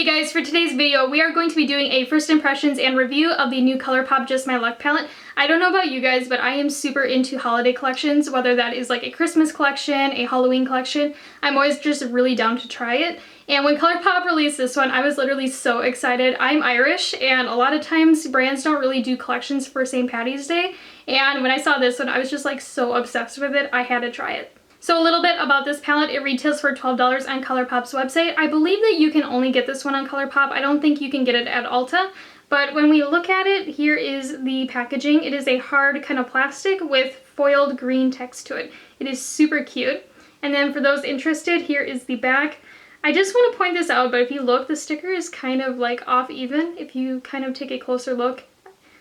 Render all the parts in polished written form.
Hey guys, for today's video, we are going to be doing a first impressions and review of the new Colourpop Just My Luck palette. I don't know about you guys, but I am super into holiday collections, whether that is like a Christmas collection, a Halloween collection. I'm always just really down to try it. And when Colourpop released this one, I was literally so excited. I'm Irish, and a lot of times brands don't really do collections for St. Patty's Day. And when I saw this one, I was just like so obsessed with it, I had to try it. So a little bit about this palette. It retails for $12 on Colourpop's website. I believe that you can only get this one on Colourpop. I don't think you can get it at Ulta. But when we look at it, here is the packaging. It is a hard kind of plastic with foiled green text to it. It is super cute. And then for those interested, here is the back. I just want to point this out, but if you look, the sticker is kind of like off even if you kind of take a closer look.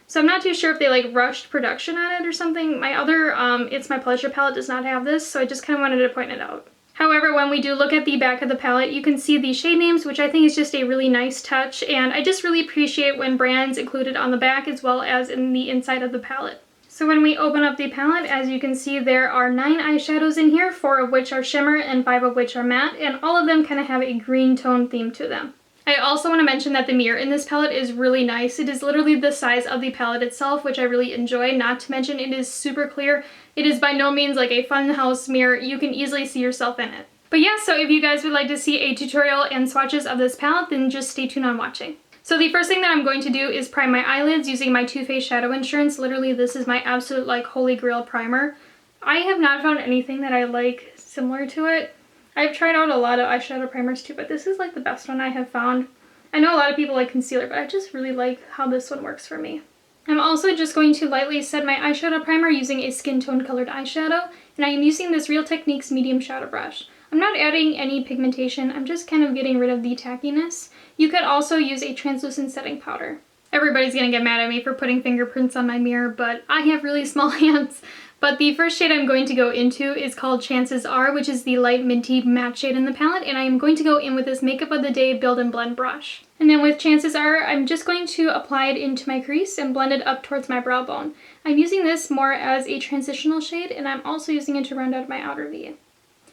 So I'm not too sure if they like rushed production on it or something. My other It's My Pleasure palette does not have this, so I just kind of wanted to point it out. However, when we do look at the back of the palette, you can see the shade names, which I think is just a really nice touch, and I just really appreciate when brands include it on the back as well as in the inside of the palette. So when we open up the palette, as you can see, there are 9 eyeshadows in here, 4 of which are shimmer and 5 of which are matte, and all of them kind of have a green tone theme to them. I also want to mention that the mirror in this palette is really nice. It is literally the size of the palette itself, which I really enjoy. Not to mention it is super clear. It is by no means like a funhouse mirror. You can easily see yourself in it. But yeah, so if you guys would like to see a tutorial and swatches of this palette, then just stay tuned on watching. So the first thing that I'm going to do is prime my eyelids using my Too Faced Shadow Insurance. Literally, this is my absolute like holy grail primer. I have not found anything that I like similar to it. I've tried out a lot of eyeshadow primers too, but this is like the best one I have found. I know a lot of people like concealer, but I just really like how this one works for me. I'm also just going to lightly set my eyeshadow primer using a skin tone colored eyeshadow, and I am using this Real Techniques medium shadow brush. I'm not adding any pigmentation, I'm just kind of getting rid of the tackiness. You could also use a translucent setting powder. Everybody's gonna get mad at me for putting fingerprints on my mirror, but I have really small hands. But the first shade I'm going to go into is called Chances Are, which is the light minty matte shade in the palette, and I am going to go in with this Makeup of the Day Build and Blend brush. And then with Chances Are, I'm just going to apply it into my crease and blend it up towards my brow bone. I'm using this more as a transitional shade, and I'm also using it to round out my outer V.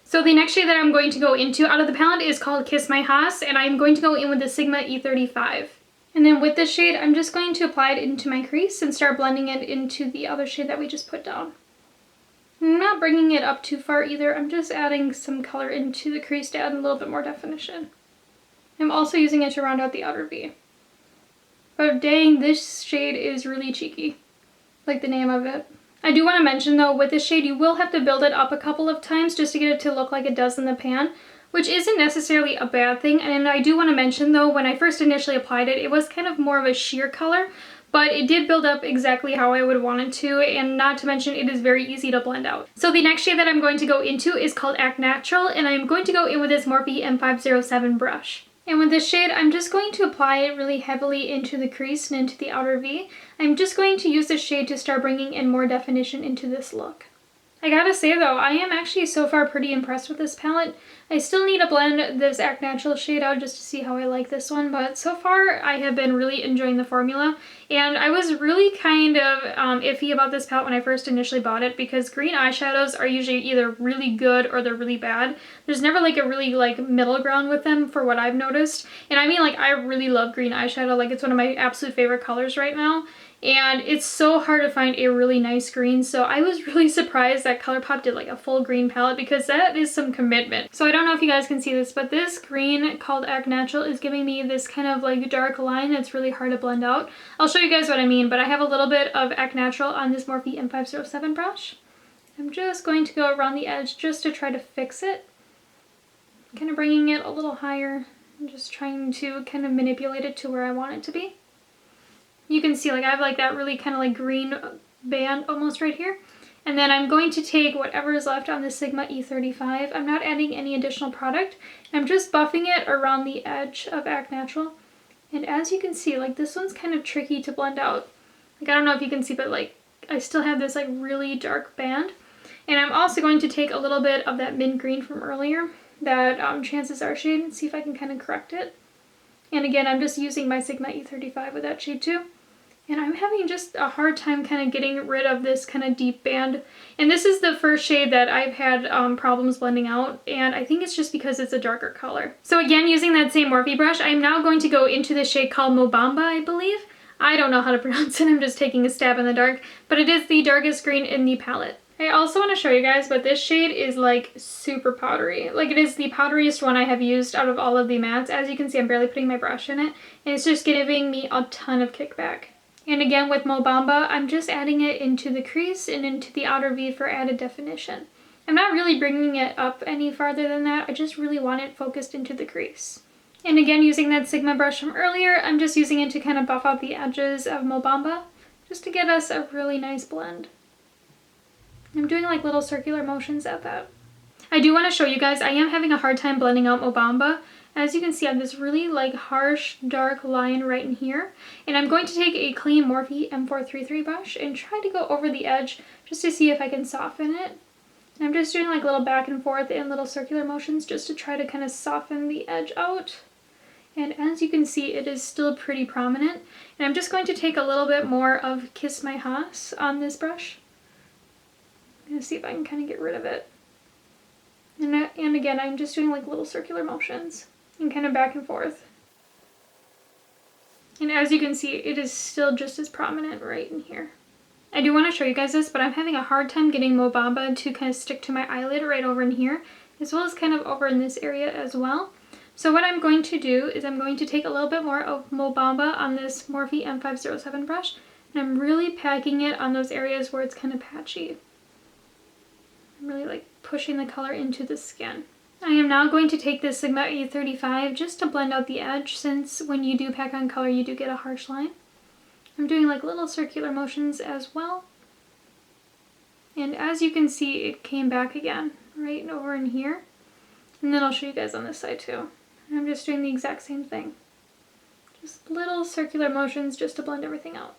So the next shade that I'm going to go into out of the palette is called Kiss My Haas, and I'm going to go in with the Sigma E35. And then with this shade, I'm just going to apply it into my crease and start blending it into the other shade that we just put down. I'm not bringing it up too far either, I'm just adding some color into the crease to add a little bit more definition. I'm also using it to round out the outer V. But dang, this shade is really cheeky, like the name of it. I do want to mention though, with this shade you will have to build it up a couple of times just to get it to look like it does in the pan, which isn't necessarily a bad thing. And I do want to mention though, when I first initially applied it, it was kind of more of a sheer color, but it did build up exactly how I would want it to, and not to mention it is very easy to blend out. So the next shade that I'm going to go into is called Act Natural, and I'm going to go in with this Morphe M507 brush. And with this shade, I'm just going to apply it really heavily into the crease and into the outer V. I'm just going to use this shade to start bringing in more definition into this look. I gotta say though, I am actually so far pretty impressed with this palette. I still need to blend this Act Natural shade out just to see how I like this one, but so far I have been really enjoying the formula. And I was really kind of iffy about this palette when I first initially bought it because green eyeshadows are usually either really good or they're really bad. There's never like a really like middle ground with them for what I've noticed. And I mean, like, I really love green eyeshadow, like it's one of my absolute favorite colors right now. And it's so hard to find a really nice green, so I was really surprised that Colourpop did like a full green palette because that is some commitment. So I don't know if you guys can see this, but this green called Act Natural is giving me this kind of like dark line that's really hard to blend out. I'll show you guys what I mean, but I have a little bit of Act Natural on this Morphe M507 brush. I'm just going to go around the edge just to try to fix it. Kind of bringing it a little higher and just trying to kind of manipulate it to where I want it to be. You can see like I have like that really kind of like green band almost right here. And then I'm going to take whatever is left on the Sigma E35. I'm not adding any additional product. I'm just buffing it around the edge of Act Natural. And as you can see, like this one's kind of tricky to blend out. Like I don't know if you can see, but like I still have this like really dark band. And I'm also going to take a little bit of that mint green from earlier, that Chances Are shade, and see if I can kind of correct it. And again, I'm just using my Sigma E35 with that shade too. And I'm having just a hard time kind of getting rid of this kind of deep band. And this is the first shade that I've had problems blending out, and I think it's just because it's a darker color. So again, using that same Morphe brush, I'm now going to go into the shade called Mobamba, I believe. I don't know how to pronounce it, I'm just taking a stab in the dark, but it is the darkest green in the palette. I also want to show you guys, but this shade is like super powdery. Like, it is the powderiest one I have used out of all of the mattes. As you can see, I'm barely putting my brush in it, and it's just giving me a ton of kickback. And again, with Mobamba, I'm just adding it into the crease and into the outer V for added definition. I'm not really bringing it up any farther than that, I just really want it focused into the crease. And again, using that Sigma brush from earlier, I'm just using it to kind of buff out the edges of Mobamba, just to get us a really nice blend. I'm doing like little circular motions at that. I do want to show you guys, I am having a hard time blending out Mobamba. As you can see, I have this really like harsh, dark line right in here. And I'm going to take a clean Morphe M433 brush and try to go over the edge just to see if I can soften it. And I'm just doing like little back and forth and little circular motions just to try to kind of soften the edge out. And as you can see, it is still pretty prominent. And I'm just going to take a little bit more of Kiss My Haas on this brush. I'm going to see if I can kind of get rid of it. And again, I'm just doing like little circular motions and kind of back and forth. And as you can see, it is still just as prominent right in here. I do want to show you guys this, but I'm having a hard time getting Mobamba to kind of stick to my eyelid right over in here, as well as kind of over in this area as well. So what I'm going to do is I'm going to take a little bit more of Mobamba on this Morphe M507 brush, and I'm really packing it on those areas where it's kind of patchy. I'm really like pushing the color into the skin. I am now going to take this Sigma A35 just to blend out the edge, since when you do pack on color you do get a harsh line. I'm doing like little circular motions as well. And as you can see, it came back again right over in here. And then I'll show you guys on this side too. And I'm just doing the exact same thing. Just little circular motions just to blend everything out.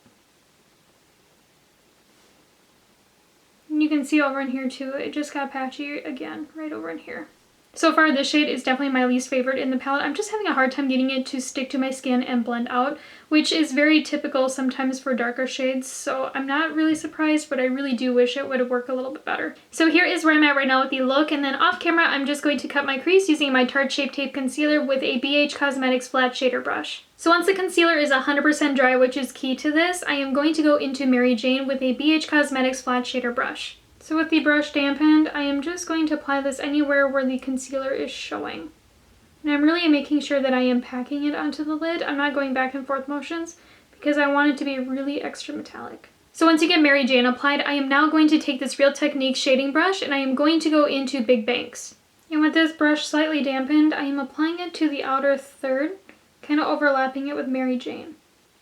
And you can see over in here too, it just got patchy again, right over in here. So far, this shade is definitely my least favorite in the palette. I'm just having a hard time getting it to stick to my skin and blend out, which is very typical sometimes for darker shades, so I'm not really surprised, but I really do wish it would work a little bit better. So here is where I'm at right now with the look, and then off camera, I'm just going to cut my crease using my Tarte Shape Tape Concealer with a BH Cosmetics Flat Shader Brush. So once the concealer is 100% dry, which is key to this, I am going to go into Mary Jane with a BH Cosmetics Flat Shader Brush. So with the brush dampened, I am just going to apply this anywhere where the concealer is showing. And I'm really making sure that I am packing it onto the lid. I'm not going back and forth motions because I want it to be really extra metallic. So once you get Mary Jane applied, I am now going to take this Real Techniques shading brush and I am going to go into Big Banks. And with this brush slightly dampened, I am applying it to the outer third, kind of overlapping it with Mary Jane.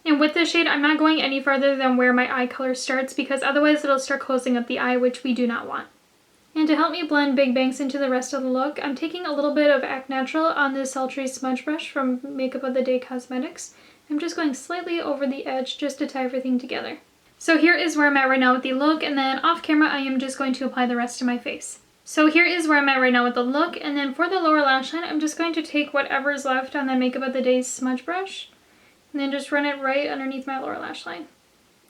And with this shade, I'm not going any farther than where my eye color starts because otherwise it'll start closing up the eye, which we do not want. And to help me blend Big Banks into the rest of the look, I'm taking a little bit of Act Natural on this Sultry Smudge Brush from Makeup of the Day Cosmetics. I'm just going slightly over the edge just to tie everything together. So here is where I'm at right now with the look, and then off camera I am just going to apply the rest to my face. So here is where I'm at right now with the look, and then for the lower lash line, I'm just going to take whatever is left on that Makeup of the Day's smudge brush, and then just run it right underneath my lower lash line,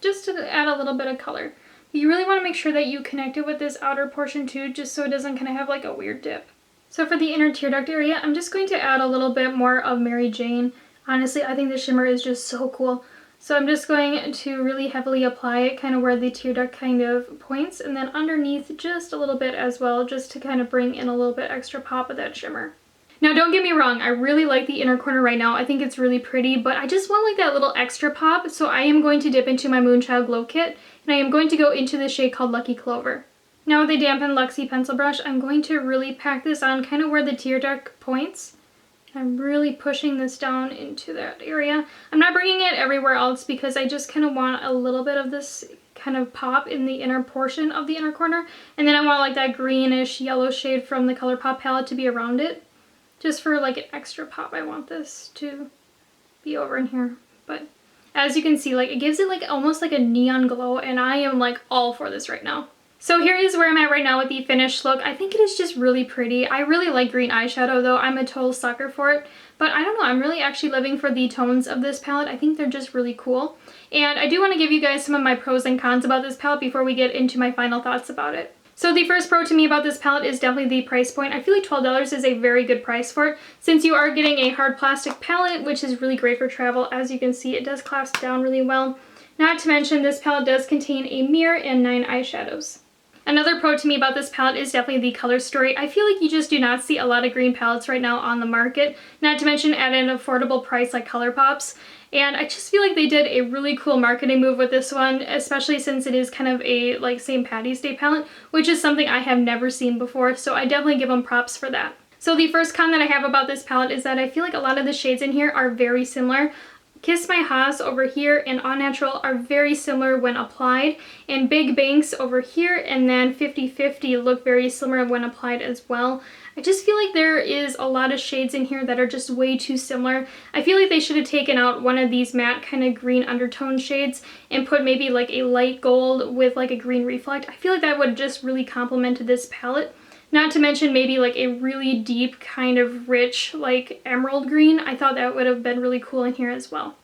just to add a little bit of color. You really want to make sure that you connect it with this outer portion too, just so it doesn't kind of have like a weird dip. So for the inner tear duct area, I'm just going to add a little bit more of Mary Jane. Honestly, I think the shimmer is just so cool. So I'm just going to really heavily apply it kind of where the tear duct kind of points, and then underneath just a little bit as well, just to kind of bring in a little bit extra pop of that shimmer. Now don't get me wrong, I really like the inner corner right now. I think it's really pretty, but I just want like that little extra pop, so I am going to dip into my Moonchild Glow Kit, and I am going to go into the shade called Lucky Clover. Now with a dampened Luxie pencil brush, I'm going to really pack this on kind of where the tear duct points. I'm really pushing this down into that area. I'm not bringing it everywhere else because I just kind of want a little bit of this kind of pop in the inner portion of the inner corner, and then I want like that greenish yellow shade from the Colourpop palette to be around it. Just for like an extra pop, I want this to be over in here. But as you can see, like it gives it like almost like a neon glow, and I am like all for this right now. So here is where I'm at right now with the finished look. I think it is just really pretty. I really like green eyeshadow though. I'm a total sucker for it. But I don't know, I'm really actually living for the tones of this palette. I think they're just really cool. And I do want to give you guys some of my pros and cons about this palette before we get into my final thoughts about it. So the first pro to me about this palette is definitely the price point. I feel like $12 is a very good price for it, since you are getting a hard plastic palette, which is really great for travel. As you can see, it does clasp down really well. Not to mention, this palette does contain a mirror and 9 eyeshadows. Another pro to me about this palette is definitely the color story. I feel like you just do not see a lot of green palettes right now on the market, not to mention at an affordable price like Colourpop's. And I just feel like they did a really cool marketing move with this one, especially since it is kind of a like St. Patty's Day palette, which is something I have never seen before, so I definitely give them props for that. So the first con that I have about this palette is that I feel like a lot of the shades in here are very similar. Kiss My Haas over here and Au Natural are very similar when applied, and Big Banks over here and then 50/50 look very similar when applied as well. I just feel like there is a lot of shades in here that are just way too similar. I feel like they should have taken out one of these matte kind of green undertone shades and put maybe like a light gold with like a green reflect. I feel like that would just really complemented this palette. Not to mention maybe like a really deep kind of rich like emerald green. I thought that would have been really cool in here as well.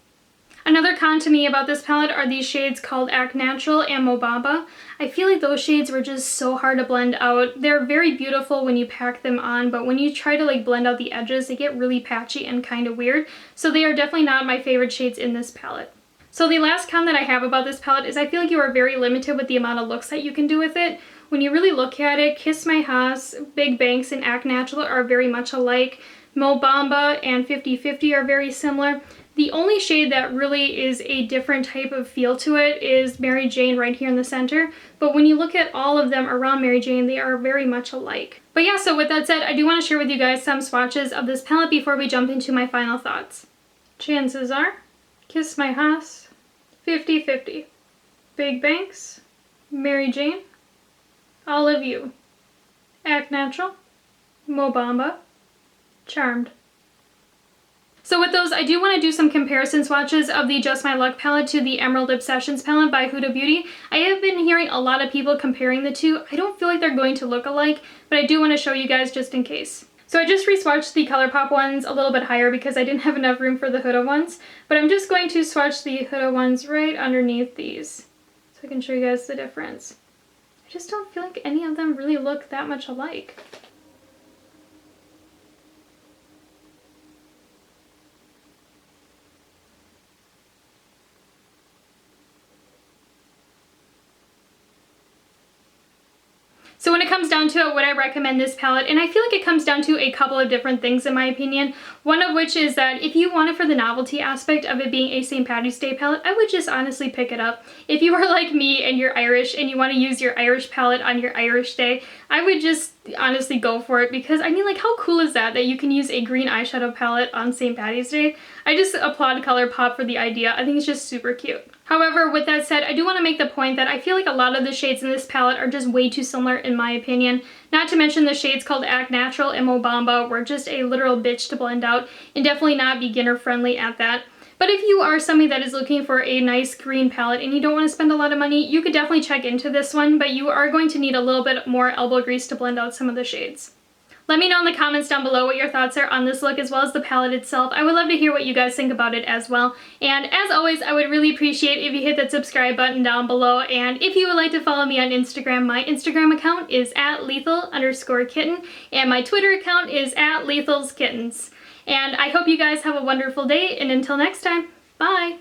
Another con to me about this palette are these shades called Act Natural and Mo Bamba. I feel like those shades were just so hard to blend out. They're very beautiful when you pack them on, but when you try to like blend out the edges, they get really patchy and kind of weird. So they are definitely not my favorite shades in this palette. So the last con that I have about this palette is I feel like you are very limited with the amount of looks that you can do with it. When you really look at it, Kiss My Haas, Big Banks, and Act Natural are very much alike. Mo Bamba and 50/50 are very similar. The only shade that really is a different type of feel to it is Mary Jane right here in the center. But when you look at all of them around Mary Jane, they are very much alike. But yeah, so with that said, I do want to share with you guys some swatches of this palette before we jump into my final thoughts. Chances are, Kiss My Haas, 50/50, Big Banks, Mary Jane, All of You, Act Natural, Mo Bamba, Charmed. So with those, I do want to do some comparison swatches of the Just My Luck palette to the Emerald Obsessions palette by Huda Beauty. I have been hearing a lot of people comparing the two. I don't feel like they're going to look alike, but I do want to show you guys just in case. So I just re-swatched the Colourpop ones a little bit higher because I didn't have enough room for the Huda ones, but I'm just going to swatch the Huda ones right underneath these so I can show you guys the difference. I just don't feel like any of them really look that much alike. So when it comes down to it, would I recommend this palette? And I feel like it comes down to a couple of different things in my opinion. One of which is that if you want it for the novelty aspect of it being a St. Patty's Day palette, I would just honestly pick it up. If you are like me and you're Irish and you want to use your Irish palette on your Irish Day, I would just honestly go for it because I mean, like, how cool is that you can use a green eyeshadow palette on St. Patty's Day? I just applaud Colourpop for the idea. I think it's just super cute. However, with that said, I do want to make the point that I feel like a lot of the shades in this palette are just way too similar in my opinion. Not to mention the shades called Act Natural and Mo Bamba were just a literal bitch to blend out and definitely not beginner friendly at that. But if you are somebody that is looking for a nice green palette and you don't want to spend a lot of money, you could definitely check into this one, but you are going to need a little bit more elbow grease to blend out some of the shades. Let me know in the comments down below what your thoughts are on this look as well as the palette itself. I would love to hear what you guys think about it as well. And as always, I would really appreciate if you hit that subscribe button down below. And if you would like to follow me on Instagram, my Instagram account is @lethal_kitten and my Twitter account is @lethalskittens. And I hope you guys have a wonderful day, and until next time, bye!